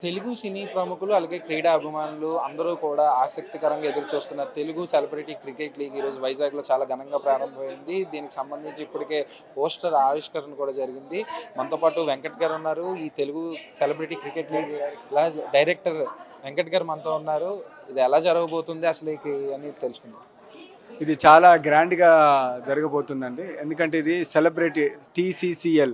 తెలుగు సినీ ప్రముఖులు అలాగే క్రీడా అభిమానులు అందరూ కూడా ఆసక్తికరంగా ఎదురు చూస్తున్న తెలుగు సెలబ్రిటీ క్రికెట్ లీగ్ ఈరోజు వైజాగ్లో చాలా ఘనంగా ప్రారంభమైంది. దీనికి సంబంధించి ఇప్పటికే పోస్టర్ ఆవిష్కరణ కూడా జరిగింది. మనతో పాటు వెంకట్ గారు ఉన్నారు. ఈ Telugu celebrity cricket league director Venkat గారు మనతో ఉన్నారు. ఇది ఎలా జరగబోతుంది అసలు అని తెలుసుకుందాం. ఇది చాలా గ్రాండ్గా జరగబోతుందండి. ఎందుకంటే ఇది celebrity TCCL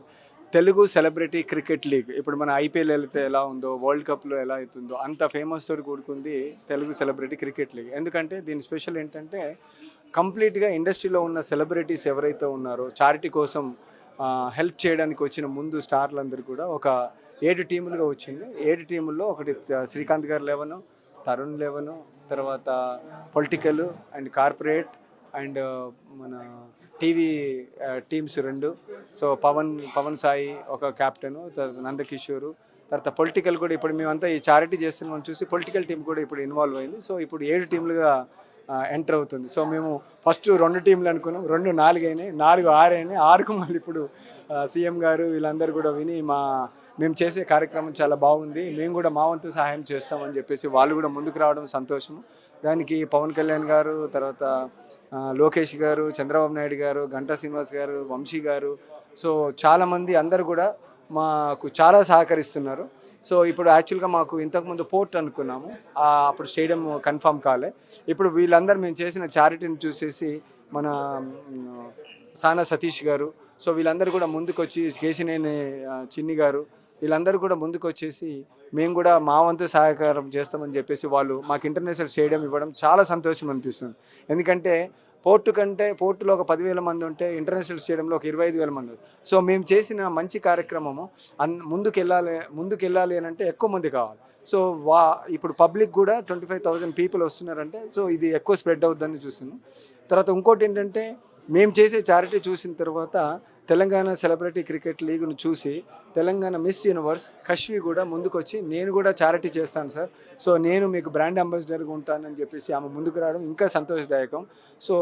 Telugu celebrity cricket league. ఇప్పుడు మన IPL వెళ్తే ఎలా ఉందో, వరల్డ్ కప్లో ఎలా అవుతుందో అంత ఫేమస్ తోటి కూడుకుంది తెలుగు సెలబ్రిటీ క్రికెట్ లీగ్. ఎందుకంటే దీని స్పెషల్ ఏంటంటే కంప్లీట్గా ఇండస్ట్రీలో ఉన్న సెలబ్రిటీస్ ఎవరైతే ఉన్నారో చారిటీ కోసం హెల్ప్ చేయడానికి వచ్చిన ముందు స్టార్లందరూ కూడా ఒక 7 టీములుగా వచ్చింది. 7 టీముల్లో ఒకటి శ్రీకాంత్ గారు 11, తరుణ్ 11, తర్వాత పొలిటికల్ అండ్ కార్పొరేట్ అండ్ మన TV teams 2. So Pawan Sai ఒక క్యాప్టెను, నందకిషోరు, తర్వాత పొలిటికల్ కూడా. ఇప్పుడు మేమంతా ఈ చారిటీ చేస్తున్నాం చూసి పొలిటికల్ టీం కూడా ఇప్పుడు ఇన్వాల్వ్ అయింది. సో ఇప్పుడు 7 టీంలుగా ఎంటర్ అవుతుంది. సో మేము ఫస్ట్ 2 టీంలు అనుకున్నాం, 2 4 అయినాయి, 4 6 అయినాయి. 6కు మళ్ళీ ఇప్పుడు CM గారు వీళ్ళందరూ కూడా విని మేము చేసే కార్యక్రమం చాలా బాగుంది, మేము కూడా మా వంతు సహాయం చేస్తామని చెప్పేసి వాళ్ళు కూడా ముందుకు రావడం సంతోషము. దానికి పవన్ కళ్యాణ్ గారు, తర్వాత లోకేష్ గారు, చంద్రబాబు నాయుడు గారు, గంటా శ్రీనివాస్ గారు, వంశీ గారు, సో చాలామంది అందరూ కూడా మాకు చాలా సహకరిస్తున్నారు. సో ఇప్పుడు యాక్చువల్గా మాకు ఇంతకుముందు పోర్ట్ అనుకున్నాము, అప్పుడు స్టేడియం కన్ఫర్మ్ కాలే. ఇప్పుడు వీళ్ళందరూ మేము చేసిన చారిటీని చూసేసి మన సానా సతీష్ గారు, సో వీళ్ళందరూ కూడా ముందుకు వచ్చి, కేసినేని చిన్ని గారు, వీళ్ళందరూ కూడా ముందుకు వచ్చేసి మేము కూడా మా వంతు సహకారం చేస్తామని చెప్పేసి వాళ్ళు మాకు ఇంటర్నేషనల్ స్టేడియం ఇవ్వడం చాలా సంతోషం అనిపిస్తుంది. ఎందుకంటే పోర్టులో ఒక 10,000 మంది ఉంటే ఇంటర్నేషనల్ స్టేడియంలో ఒక 25,000 మంది. సో మేము చేసిన మంచి కార్యక్రమము ముందుకెళ్ళాలి అని అంటే ఎక్కువ మంది కావాలి. సో ఇప్పుడు పబ్లిక్ కూడా 25,000 పీపుల్ వస్తున్నారంటే సో ఇది ఎక్కువ స్ప్రెడ్ అవుతుందని చూస్తున్నాం. తర్వాత ఇంకోటి ఏంటంటే మేము చేసే చారిటీ చూసిన తర్వాత తెలంగాణ సెలబ్రిటీ క్రికెట్ లీగ్ను చూసి తెలంగాణ మిస్ యూనివర్స్ కశ్వి కూడా ముందుకు వచ్చి నేను కూడా చారిటీ చేస్తాను సార్, సో నేను మీకు బ్రాండ్ అంబాసిడర్గా ఉంటానని చెప్పేసి ఆమె ముందుకు రావడం ఇంకా సంతోషదాయకం. సో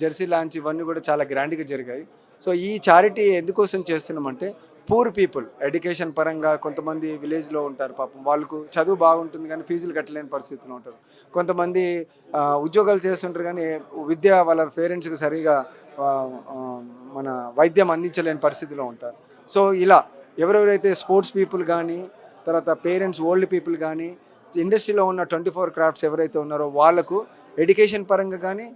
జెర్సీ లాంచ్ ఇవన్నీ కూడా చాలా గ్రాండ్గా జరిగాయి. సో ఈ చారిటీ ఎందుకోసం చేస్తున్నామంటే పూర్ పీపుల్ ఎడ్యుకేషన్ పరంగా కొంతమంది విలేజ్లో ఉంటారు, పాపం వాళ్ళకు చదువు బాగుంటుంది కానీ ఫీజులు కట్టలేని పరిస్థితిలో ఉంటారు. కొంతమంది ఉద్యోగాలు చేస్తుంటారు కానీ విద్య వాళ్ళ పేరెంట్స్కి సరిగా మన వైద్యం అందించలేని పరిస్థితిలో ఉంటారు. సో ఇలా ఎవరెవరైతే స్పోర్ట్స్ పీపుల్ కానీ, తర్వాత పేరెంట్స్, ఓల్డ్ పీపుల్ కానీ, ఇండస్ట్రీలో ఉన్న 24 క్రాఫ్ట్స్ ఎవరైతే ఉన్నారో వాళ్ళకు ఎడ్యుకేషన్ పరంగా కానీ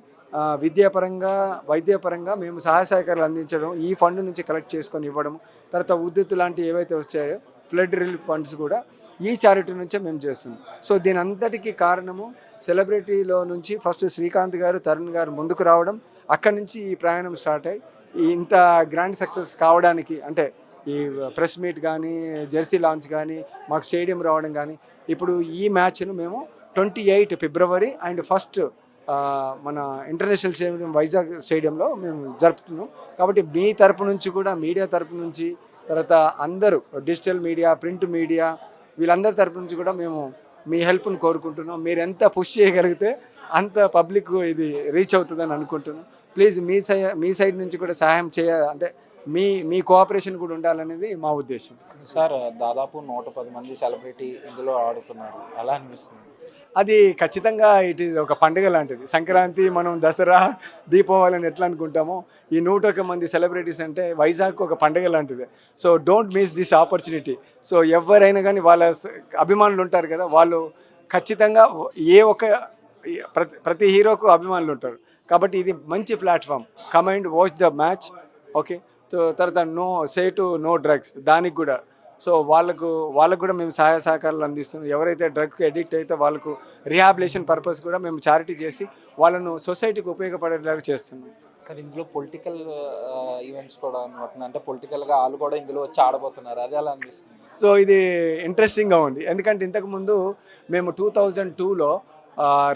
విద్యాపరంగా, వైద్యపరంగా మేము సహాయ సహకారాలు అందించడం, ఈ ఫండ్ నుంచి కలెక్ట్ చేసుకొని ఇవ్వడం, తర్వాత ఉద్యుత్ లాంటివి ఏవైతే వచ్చాయో ఫ్లడ్ రిలీఫ్ ఫండ్స్ కూడా ఈ చారిటీ నుంచే మేము చేస్తున్నాం. సో దీని అంతటికీ కారణము సెలబ్రిటీలో నుంచి ఫస్ట్ శ్రీకాంత్ గారు, తరుణ్ గారు ముందుకు రావడం, అక్కడి నుంచి ఈ ప్రయాణం స్టార్ట్ అయ్యి ఇంత గ్రాండ్ సక్సెస్ కావడానికి అంటే ఈ ప్రెస్ మీట్ కానీ, జెర్సీ లాంచ్ కానీ, మాకు స్టేడియం రావడం కానీ, ఇప్పుడు ఈ మ్యాచ్ను మేము 28 ఫిబ్రవరి అండ్ 1 మన ఇంటర్నేషనల్ స్టేడియం వైజాగ్ స్టేడియంలో మేము జరుపుతున్నాం. కాబట్టి మీ తరపు నుంచి కూడా, మీడియా తరపు నుంచి, తర్వాత అందరూ డిజిటల్ మీడియా, ప్రింట్ మీడియా, వీళ్ళందరి తరపు నుంచి కూడా మేము మీ హెల్ప్ను కోరుకుంటున్నాం. మీరు ఎంత పుష్ చేయగలిగితే అంత పబ్లిక్ ఇది రీచ్ అవుతుందని అనుకుంటున్నాం. ప్లీజ్ మీ సైడ్ నుంచి కూడా సహాయం అంటే మీ కోఆపరేషన్ కూడా ఉండాలనేది మా ఉద్దేశం. సార్, దాదాపు 110 మంది సెలబ్రిటీ ఇందులో ఆడుతున్నారు, ఎలా అనిపిస్తుంది? అది ఖచ్చితంగా ఇట్ ఈజ్ ఒక పండుగ లాంటిది. సంక్రాంతి, మనం దసరా, దీపావళిని ఎట్లా అనుకుంటామో ఈ 101 మంది సెలబ్రిటీస్ అంటే వైజాగ్ ఒక పండుగ లాంటిది. So don't miss this opportunity. So ఎవరైనా కానీ వాళ్ళ అభిమానులు ఉంటారు కదా, వాళ్ళు ఖచ్చితంగా ప్రతి హీరోకు అభిమానులు ఉంటారు. కాబట్టి ఇది మంచి platform. Come and watch the match. Okay. So తర్వాత నో డ్రగ్స్, దానికి కూడా సో వాళ్ళకు కూడా మేము సహాయ సహకారాలు అందిస్తున్నాం. ఎవరైతే డ్రగ్కి అడిక్ట్ అయితే వాళ్ళకు రిహాబిలేషన్ పర్పస్ కూడా మేము చారిటీ చేసి వాళ్ళను సొసైటీకి ఉపయోగపడేలాగా చేస్తున్నాం. కానీ ఇందులో పొలిటికల్ ఈవెంట్స్ కూడా అంటే పొలిటికల్గా వాళ్ళు కూడా ఇందులో వచ్చి ఆడబోతున్నారు, అది ఎలా అనిపిస్తుంది? సో ఇది ఇంట్రెస్టింగ్గా ఉంది. ఎందుకంటే ఇంతకుముందు మేము 2002లో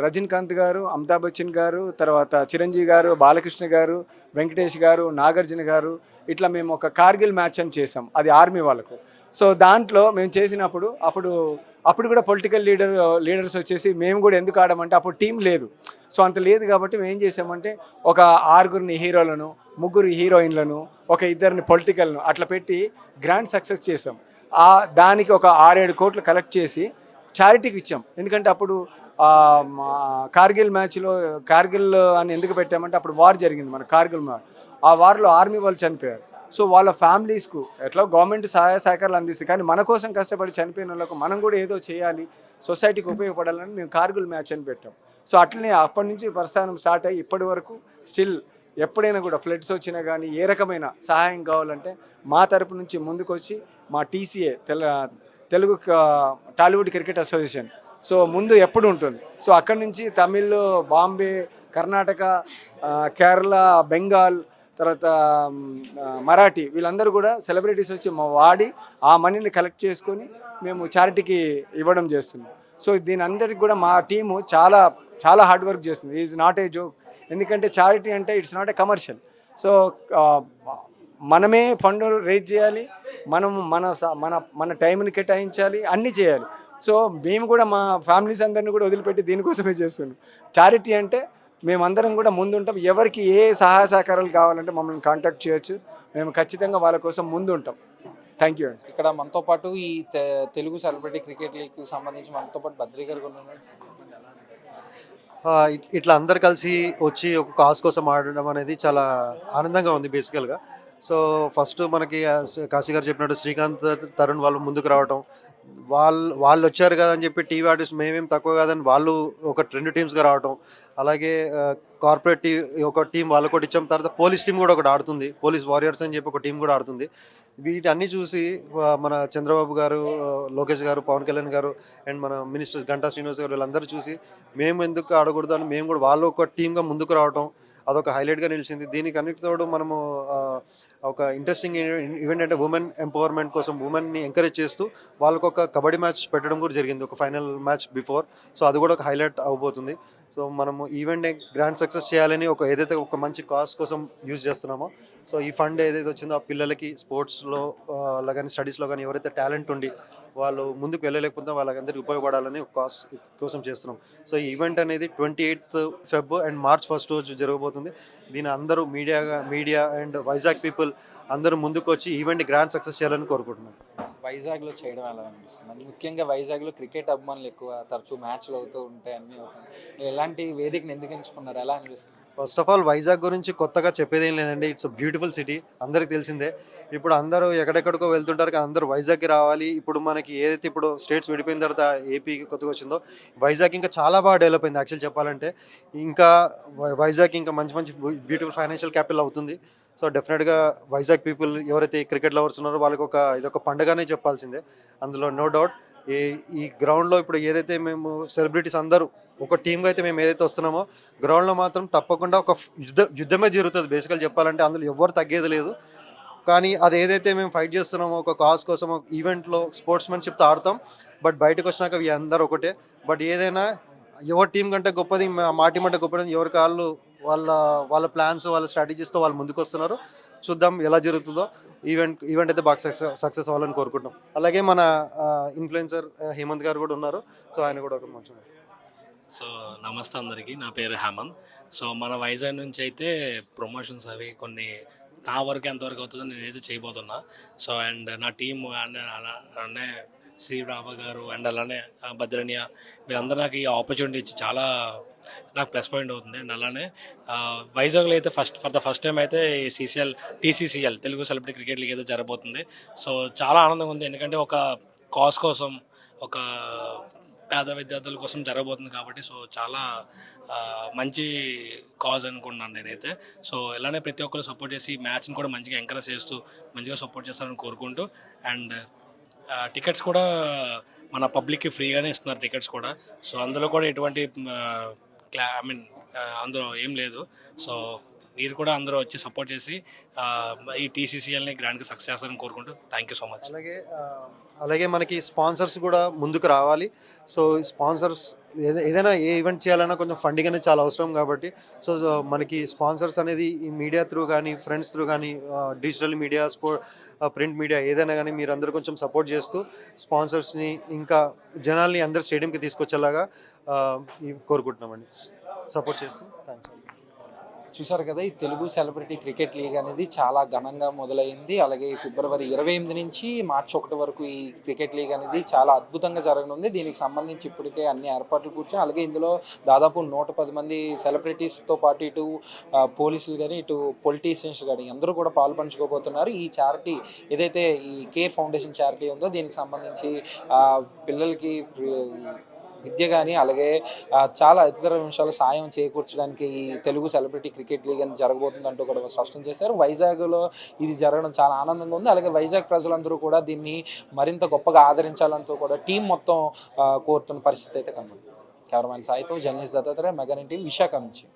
రజనీకాంత్ గారు, అమితాబ్ బచ్చన్ గారు, తర్వాత చిరంజీవి గారు, బాలకృష్ణ గారు, వెంకటేష్ గారు, నాగార్జున గారు, ఇట్లా మేము ఒక కార్గిల్ మ్యాచ్ అని చేసాం, అది ఆర్మీ వాళ్ళకు. సో దాంట్లో మేము చేసినప్పుడు అప్పుడు కూడా పొలిటికల్ లీడర్స్ వచ్చేసి మేము కూడా ఎందుకు ఆడమంటే అప్పుడు టీం లేదు. సో అంత లేదు కాబట్టి మేము ఏం చేసామంటే ఒక 6 హీరోలను, 3 హీరోయిన్లను, ఒక 2 పొలిటికల్ను అట్లా పెట్టి గ్రాండ్ సక్సెస్ చేసాం. దానికి ఒక 6-7 కోట్లు కలెక్ట్ చేసి చారిటీకి ఇచ్చాం. ఎందుకంటే అప్పుడు కార్గిల్ మ్యాచ్లో కార్గిల్ అని ఎందుకు పెట్టామంటే అప్పుడు వార్ జరిగింది, మన కార్గిల్ వార్. ఆ వార్లో ఆర్మీ వాళ్ళు చనిపోయారు. సో వాళ్ళ ఫ్యామిలీస్కు ఎట్లా గవర్నమెంట్ సహాయ సహకారాలు అందిస్తుంది, కానీ మన కోసం కష్టపడి చనిపోయిన వాళ్ళకు మనం కూడా ఏదో చేయాలి, సొసైటీకి ఉపయోగపడాలని మేము కార్గిల్ మ్యాచ్ అని పెట్టాం. సో అట్లనే అప్పటి నుంచి ప్రస్థానం స్టార్ట్ అయ్యి ఇప్పటి వరకు స్టిల్ ఎప్పుడైనా కూడా ఫ్లడ్స్ వచ్చినా కానీ ఏ రకమైన సహాయం కావాలంటే మా తరపు నుంచి ముందుకు వచ్చి మా TCA Telugu Tollywood cricket association so ముందు ఎప్పుడు ఉంటుంది. సో అక్కడి నుంచి తమిళ్, బాంబే, కర్ణాటక, కేరళ, బెంగాల్, తర్వాత మరాఠీ వీళ్ళందరూ కూడా సెలబ్రిటీస్ వచ్చి వాడి ఆ మనీని కలెక్ట్ చేసుకొని మేము చారిటీకి ఇవ్వడం చేస్తున్నాం. సో దీని అందరికి కూడా మా టీము చాలా చాలా హార్డ్ వర్క్ చేస్తుంది. Is not a joke. ఎందుకంటే చారిటీ అంటే it's not a commercial. So మనమే ఫండ్ రేజ్ చేయాలి, మనం మన టైంని కేటాయించాలి, అన్నీ చేయాలి. సో మేము కూడా మా ఫ్యామిలీస్ అందరినీ కూడా వదిలిపెట్టి దీనికోసమే చేస్తున్నాం. చారిటీ అంటే మేమందరం కూడా ముందుంటాం. ఎవరికి ఏ సహాయ సహకారాలు కావాలంటే మమ్మల్ని కాంటాక్ట్ చేయొచ్చు, మేము ఖచ్చితంగా వాళ్ళ కోసం ముందు ఉంటాం. థ్యాంక్ యూ అండి. ఇక్కడ మనతో పాటు ఈ తెలుగు సెలబ్రిటీ క్రికెట్ లీగ్కి సంబంధించి మనతో పాటు బద్రీ గారు కూడా ఉన్నారు. ఇట్లా అందరు కలిసి వచ్చి ఒక కాజ్ కోసం ఆడడం అనేది చాలా ఆనందంగా ఉంది బేసికల్గా. సో ఫస్ట్ మనకి కాశీ గారు చెప్పినట్టు శ్రీకాంత్, తరుణ్ వాళ్ళు ముందుకు రావటం, వాళ్ళు వచ్చారు కదా అని చెప్పి టీవీ ఆర్టిస్ట్ మేమేం తక్కువ కాదని వాళ్ళు ఒక 2 టీమ్స్గా రావటం, అలాగే కార్పొరేట్ ఒక టీం వాళ్ళకు ఒకటి ఇచ్చాం. తర్వాత పోలీస్ టీం కూడా ఒకటి ఆడుతుంది, పోలీస్ వారియర్స్ అని చెప్పి ఒక టీం కూడా ఆడుతుంది. వీటన్నీ చూసి మన చంద్రబాబు గారు, లోకేష్ గారు, పవన్ కళ్యాణ్ గారు అండ్ మన మినిస్టర్స్ గంటా శ్రీనివాస్ గారు వీళ్ళందరూ చూసి మేము ఎందుకు ఆడకూడదు అని మేము కూడా వాళ్ళు ఒక టీమ్గా ముందుకు రావటం అదొక హైలైట్గా నిలిచింది. దీనికి అన్నిటితోడు మనము ఒక ఇంట్రెస్టింగ్ ఈవెంట్ అంటే ఉమెన్ ఎంపవర్మెంట్ కోసం ఉమెన్ని ఎంకరేజ్ చేస్తూ వాళ్ళకు ఒక కబడ్డీ మ్యాచ్ పెట్టడం కూడా జరిగింది, ఒక ఫైనల్ మ్యాచ్ బిఫోర్. సో అది కూడా ఒక హైలైట్ అవబోతుంది. సో మనము ఈవెంట్ని గ్రాండ్ సక్సెస్ చేయాలని ఏదైతే ఒక మంచి కాజ్ కోసం యూజ్ చేస్తున్నామో, సో ఈ ఫండ్ ఏదైతే వచ్చిందో ఆ పిల్లలకి స్పోర్ట్స్లో కానీ స్టడీస్లో కానీ ఎవరైతే టాలెంట్ ఉండి వాళ్ళు ముందుకు వెళ్ళలేకపోతే వాళ్ళకందరికీ ఉపయోగపడాలని ఒక కాజ్ కోసం చేస్తున్నాం. సో ఈ ఈవెంట్ అనేది 28th ఫెబ్ అండ్ March 1 రోజు జరగబోతుంది. దీని అందరూ మీడియా అండ్ వైజాగ్ పీపుల్ అందరూ ముందుకు వచ్చి ఈవెంట్ గ్రాండ్ సక్సెస్ చేయాలని కోరుకుంటున్నాం. వైజాగ్లో చేయడం ఎలా అనిపిస్తుంది? ముఖ్యంగా వైజాగ్లో క్రికెట్ అభిమానులు ఎక్కువ, తరచూ మ్యాచ్లు అవుతూ ఉంటాయి, అన్నీ అవుతాయి. ఎలాంటి వేదికను ఎందుకు ఎంచుకున్నారు, ఎలా అనిపిస్తుంది? ఫస్ట్ ఆఫ్ ఆల్ వైజాగ్ గురించి కొత్తగా చెప్పేదేం లేదండి. ఇట్స్ అ బ్యూటిఫుల్ సిటీ, అందరికి తెలిసిందే. ఇప్పుడు అందరూ ఎక్కడెక్కడికో వెళ్తుంటారు కానీ అందరూ వైజాగ్కి రావాలి. ఇప్పుడు మనకి ఏదైతే ఇప్పుడు స్టేట్స్ విడిపోయిన తర్వాత ఏపీకి కొత్తగా వచ్చిందో వైజాగ్ ఇంకా చాలా బాగా డెవలప్ అయింది. యాక్చువల్ చెప్పాలంటే ఇంకా వైజాగ్ ఇంకా మంచి మంచి బ్యూటిఫుల్ ఫైనాన్షియల్ క్యాపిటల్ అవుతుంది. సో డెఫినెట్గా వైజాగ్ పీపుల్ ఎవరైతే క్రికెట్ లవర్స్ ఉన్నారో వాళ్ళకి ఇదొక పండుగనే చెప్పాల్సిందే, అందులో నో డౌట్. ఈ గ్రౌండ్లో ఇప్పుడు ఏదైతే మేము సెలబ్రిటీస్ అందరూ ఒక టీమ్గా అయితే మేము ఏదైతే వస్తున్నామో గ్రౌండ్లో మాత్రం తప్పకుండా ఒక యుద్ధమే జరుగుతుంది. బేసికల్ చెప్పాలంటే అందులో ఎవరు తగ్గేది లేదు. కానీ అది ఏదైతే మేము ఫైట్ చేస్తున్నామో ఒక కాజ్ కోసం ఈవెంట్లో స్పోర్ట్స్మెన్షిప్తో ఆడతాం. బట్ బయటకు వచ్చినాక అందరూ ఒకటే. బట్ ఏదైనా ఎవరి టీం కంటే గొప్పది మా టీం అంటే గొప్పది. ఎవరి కాళ్ళు వాళ్ళ ప్లాన్స్ వాళ్ళ స్ట్రాటజీస్తో వాళ్ళు ముందుకు వస్తున్నారు. చూద్దాం ఎలా జరుగుతుందో. ఈవెంట్ అయితే బాగా సక్సెస్ అవ్వాలని కోరుకుంటాం. అలాగే మన ఇన్ఫ్లుయెన్సర్ హేమంత్ గారు కూడా ఉన్నారు. సో ఆయన కూడా ఒక మంచి. సో నమస్తే అందరికీ, నా పేరు హేమంత్. సో మన వైజాగ్ నుంచి అయితే ప్రమోషన్స్ అవి కొన్ని నా వరకు ఎంతవరకు అవుతుందో నేనైతే చేయబోతున్నా. సో అండ్ నా టీమ్ అండ్ అలానే శ్రీరామ గారు అండ్ అలానే భద్రణ్య వీళ్ళందరూ నాకు ఈ ఆపర్చునిటీ ఇచ్చి చాలా నాకు ప్లస్ పాయింట్ అవుతుంది. అండ్ అలానే వైజాగ్లో అయితే ఫర్ ద ఫస్ట్ టైం అయితే టీసీసీఎల్ తెలుగు సెలబ్రిటీ క్రికెట్ లీగ్ అయితే జరగబోతుంది. సో చాలా ఆనందంగా ఉంది, ఎందుకంటే ఒక కాజ్ కోసం, ఒక పేద విద్యార్థుల కోసం జరగబోతుంది కాబట్టి. సో చాలా మంచి కాజ్ అనుకుంటున్నాను నేనైతే. సో ఇలానే ప్రతి ఒక్కరు సపోర్ట్ చేసి మ్యాచ్ని కూడా మంచిగా ఎంకరేజ్ చేస్తూ మంచిగా సపోర్ట్ చేస్తారని కోరుకుంటూ. అండ్ టికెట్స్ కూడా మన పబ్లిక్కి ఫ్రీగానే ఇస్తున్నారు టికెట్స్ కూడా. సో అందులో కూడా ఎటువంటి అందులో ఏం లేదు. సో మీరు కూడా అందరూ వచ్చి సపోర్ట్ చేసి ఈ టీసీసీఎల్ని గ్రాండ్గా సక్సెస్ చేస్తారని కోరుకుంటూ థ్యాంక్ యూ సో మచ్. అలాగే మనకి స్పాన్సర్స్ కూడా ముందుకు రావాలి. సో స్పాన్సర్స్ ఏదైనా ఏ ఈవెంట్ చేయాలన్నా కొంచెం ఫండింగ్ అనేది చాలా అవసరం కాబట్టి సో మనకి స్పాన్సర్స్ అనేది ఈ మీడియా త్రూ కానీ ఫ్రెండ్స్ త్రూ కానీ డిజిటల్ మీడియా ప్రింట్ మీడియా ఏదైనా కానీ మీరు అందరూ కొంచెం సపోర్ట్ చేస్తూ స్పాన్సర్స్ని ఇంకా జనాల్ని అందరు స్టేడియంకి తీసుకొచ్చేలాగా కోరుకుంటున్నామండి. సపోర్ట్ చేస్తూ థ్యాంక్స్. చూసారు కదా, ఈ తెలుగు సెలబ్రిటీ క్రికెట్ లీగ్ అనేది చాలా ఘనంగా మొదలైంది. అలాగే ఈ ఫిబ్రవరి 28 నుంచి మార్చి 1 వరకు ఈ క్రికెట్ లీగ్ అనేది చాలా అద్భుతంగా జరగనుంది. దీనికి సంబంధించి ఇప్పటికే అన్ని ఏర్పాట్లు కూర్చొని, అలాగే ఇందులో దాదాపు 110 మంది సెలబ్రిటీస్తో పాటు ఇటు పోలీసులు కానీ, ఇటు పొలిటీషియన్స్ కానీ అందరూ కూడా పాల్పంచుకోబోతున్నారు. ఈ చారిటీ ఏదైతే ఈ కేర్ ఫౌండేషన్ చారిటీ ఉందో దీనికి సంబంధించి పిల్లలకి విద్య కానీ, అలాగే చాలా ఇతర విషయాలు సాయం చేకూర్చడానికి ఈ తెలుగు సెలబ్రిటీ క్రికెట్ లీగ్ అనేది జరగబోతుందంటూ కూడా స్పష్టం చేశారు. వైజాగ్లో ఇది జరగడం చాలా ఆనందంగా ఉంది. అలాగే వైజాగ్ ప్రజలందరూ కూడా దీన్ని మరింత గొప్పగా ఆదరించాలంటూ కూడా టీం మొత్తం కోరుతున్న పరిస్థితి అయితే కనబడుతుంది. కెమెరామెన్ సాయితో journalist Dattatreya, mega TV, Visakha నుంచి.